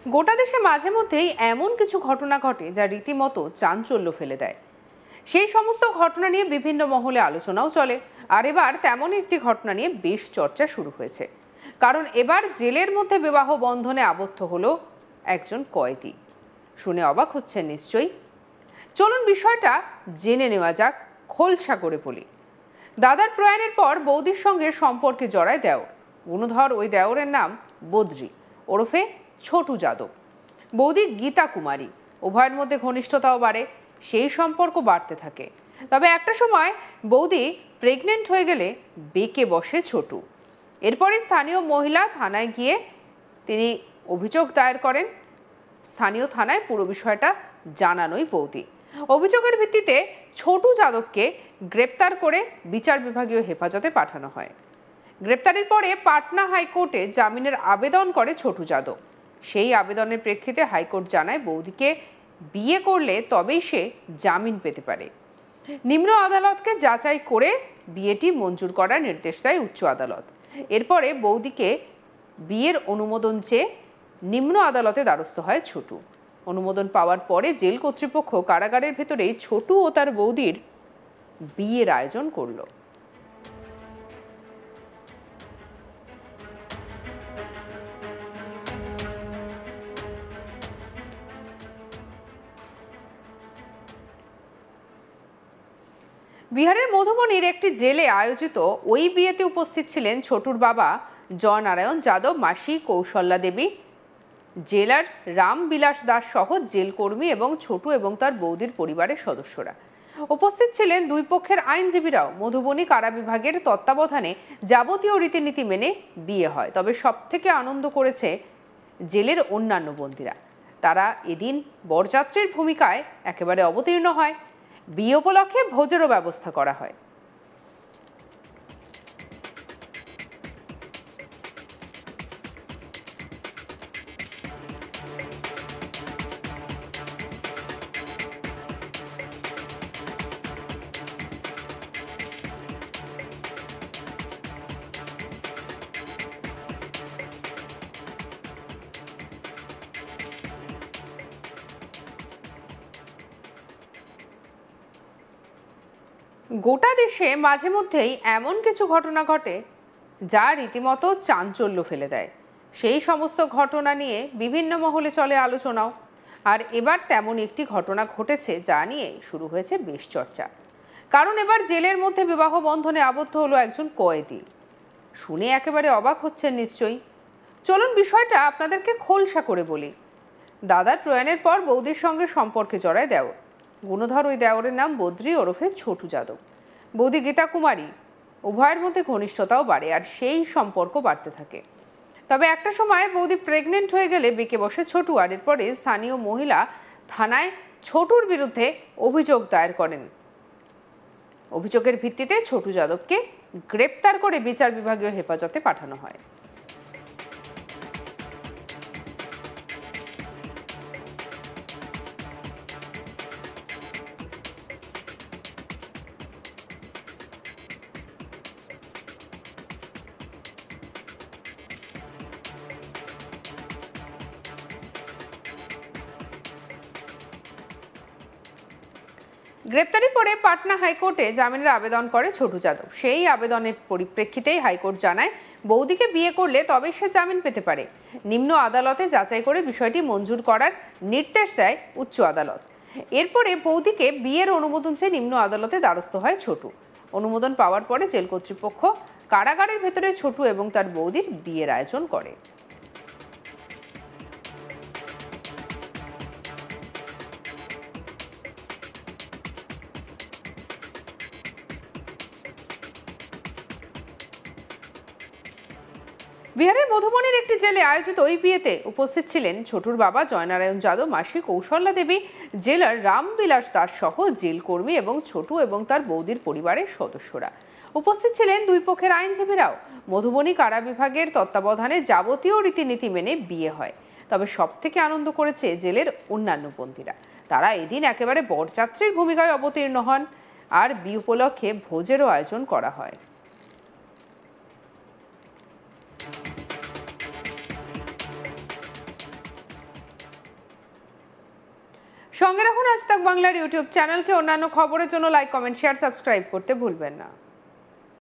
গোটা দেশে মাঝে মধ্যেই এমন কিছু ঘটনা ঘটে যা রীতিমতো চাঞ্চল্য ফেলে দেয়। সেই সমস্ত ঘটনা নিয়ে বিভিন্ন মহলে আলোচনাও চলে। আর এবার তেমন একটি ঘটনা নিয়ে বেশ চর্চা শুরু হয়েছে, কারণ এবার জেলের মধ্যে বিবাহ বন্ধনে আবদ্ধ হলো একজন কয়েদি। শুনে অবাক হচ্ছেন নিশ্চয়ই। চলুন বিষয়টা জেনে নেওয়া যাক, খোলসা করে বলি। দাদার প্রয়াণের পর বৌদির সঙ্গে সম্পর্কে জড়ায় দেওর। গুণধর ওই দেওরের নাম বদ্রি ওরফে ছোটু যাদব, বৌদি গীতা কুমারী। উভয়ের মধ্যে ঘনিষ্ঠতাও বাড়ে, সেই সম্পর্ক বাড়তে থাকে। তবে একটা সময় বৌদি প্রেগনেন্ট হয়ে গেলে বেঁকে বসে ছোটু। এরপরে স্থানীয় মহিলা থানায় গিয়ে তিনি অভিযোগ দায়ের করেন। স্থানীয় থানায় পুরো বিষয়টা জানানোই বৌদি। অভিযোগের ভিত্তিতে ছোটু যাদবকে গ্রেপ্তার করে বিচার বিভাগীয় হেফাজতে পাঠানো হয়। গ্রেপ্তারের পরে পাটনা হাইকোর্টে জামিনের আবেদন করে ছোটু যাদব। সেই আবেদনের প্রেক্ষিতে হাইকোর্ট জানায় বৌদিকে বিয়ে করলে তবেই সে জামিন পেতে পারে। নিম্ন আদালতকে যাচাই করে বিয়েটি মঞ্জুর করার নির্দেশ দেয় উচ্চ আদালত। এরপরে বৌদিকে বিয়ের অনুমোদন চেয়ে নিম্ন আদালতে দ্বারস্থ হয় ছোটু। অনুমোদন পাওয়ার পরে জেল কর্তৃপক্ষ কারাগারের ভেতরেই ছোটু ও তার বৌদির বিয়ের আয়োজন করল। বিহারের মধুবনীর একটি জেলে আয়োজিত ওই বিয়েতে উপস্থিত ছিলেন ছোটুর বাবা জয়নারায়ণ যাদব, মাসি কৌশল্যা দেবী, জেলার রামবিলাস দাস সহ জেল কর্মী এবং ছোটু এবং তার বৌদির পরিবারের সদস্যরা। উপস্থিত ছিলেন দুই পক্ষের আইনজীবীরাও। মধুবনী কারা বিভাগের তত্ত্বাবধানে যাবতীয় রীতিনীতি মেনে বিয়ে হয়। তবে সব থেকে আনন্দ করেছে জেলের অন্যান্য বন্দীরা। তারা এদিন বরযাত্রীর ভূমিকায় একেবারে অবতীর্ণ হয়। বিয়ে উপলক্ষে ভোজেরও ব্যবস্থা করা হয়। গোটা দেশে মাঝে মধ্যেই এমন কিছু ঘটনা ঘটে যা রীতিমতো চাঞ্চল্য ফেলে দেয়। সেই সমস্ত ঘটনা নিয়ে বিভিন্ন মহলে চলে আলোচনাও। আর এবার তেমন একটি ঘটনা ঘটেছে যা নিয়ে শুরু হয়েছে বেশ চর্চা, কারণ এবার জেলের মধ্যে বিবাহ বন্ধনে আবদ্ধ হলো একজন কয়েদি। শুনে একেবারে অবাক হচ্ছেন নিশ্চয়ই। চলুন বিষয়টা আপনাদেরকে খোলসা করে বলি। দাদার প্রয়াণের পর বৌদির সঙ্গে সম্পর্কে জড়ায় দেওর। গুণধর ওই দেওরের নাম বদ্রি ওরফে ছোটু যাদব, বৌদি গীতা কুমারী। উভয়ের মধ্যে ঘনিষ্ঠতাও বাড়ে, আর সেই সম্পর্ক বাড়তে থাকে। তবে একটা সময় বৌদি প্রেগনেন্ট হয়ে গেলে বেঁকে বসে ছোটু। আর এরপরে স্থানীয় মহিলা থানায় ছোটুর বিরুদ্ধে অভিযোগ দায়ের করেন। অভিযোগের ভিত্তিতে ছোটু যাদবকে গ্রেপ্তার করে বিচার বিভাগীয় হেফাজতে পাঠানো হয়। গ্রেপ্তারের পরে পাটনা হাইকোর্টে জামিনের আবেদন করে ছোটু যাদব। সেই আবেদনের পরিপ্রেক্ষিতেই হাইকোর্ট জানায় বৌদিকে বিয়ে করলে তবে সে জামিন পেতে পারে। নিম্ন আদালতে যাচাই করে বিষয়টি মঞ্জুর করার নির্দেশ দেয় উচ্চ আদালত। এরপরে বৌদিকে বিয়ের অনুমোদন চেয়ে নিম্ন আদালতে দ্বারস্থ হয় ছোটু। অনুমোদন পাওয়ার পরে জেল কর্তৃপক্ষ কারাগারের ভেতরে ছোটু এবং তার বৌদির বিয়ের আয়োজন করে। বিহারের মধুবনীর একটি জেলে আয়োজিত ওই বিয়েতে উপস্থিত ছিলেন ছোটুর বাবা জয়নারায়ণ যাদব, মাসি কৌশল্যা দেবী, জেলার রামবিলাস দাস সহ জেল কর্মী এবং ছোটু এবং তার বৌদির পরিবারের সদস্যরা। উপস্থিত ছিলেন দুই পক্ষের আইনজীবীরাও। মধুবনী কারা বিভাগের তত্ত্বাবধানে যাবতীয় রীতিনীতি মেনে বিয়ে হয়। তবে সব থেকে আনন্দ করেছে জেলের অন্যান্য বন্দীরা। তারা এদিন একেবারে বরযাত্রীর ভূমিকায় অবতীর্ণ হন, আর বিয়ে উপলক্ষে ভোজেরও আয়োজন করা হয়। সঙ্গে রাখুন আজ তাক বাংলার ইউটিউব চ্যানেলকে। অন্যান্য খবরের জন্য লাইক, কমেন্ট, শেয়ার, সাবস্ক্রাইব করতে ভুলবেন না।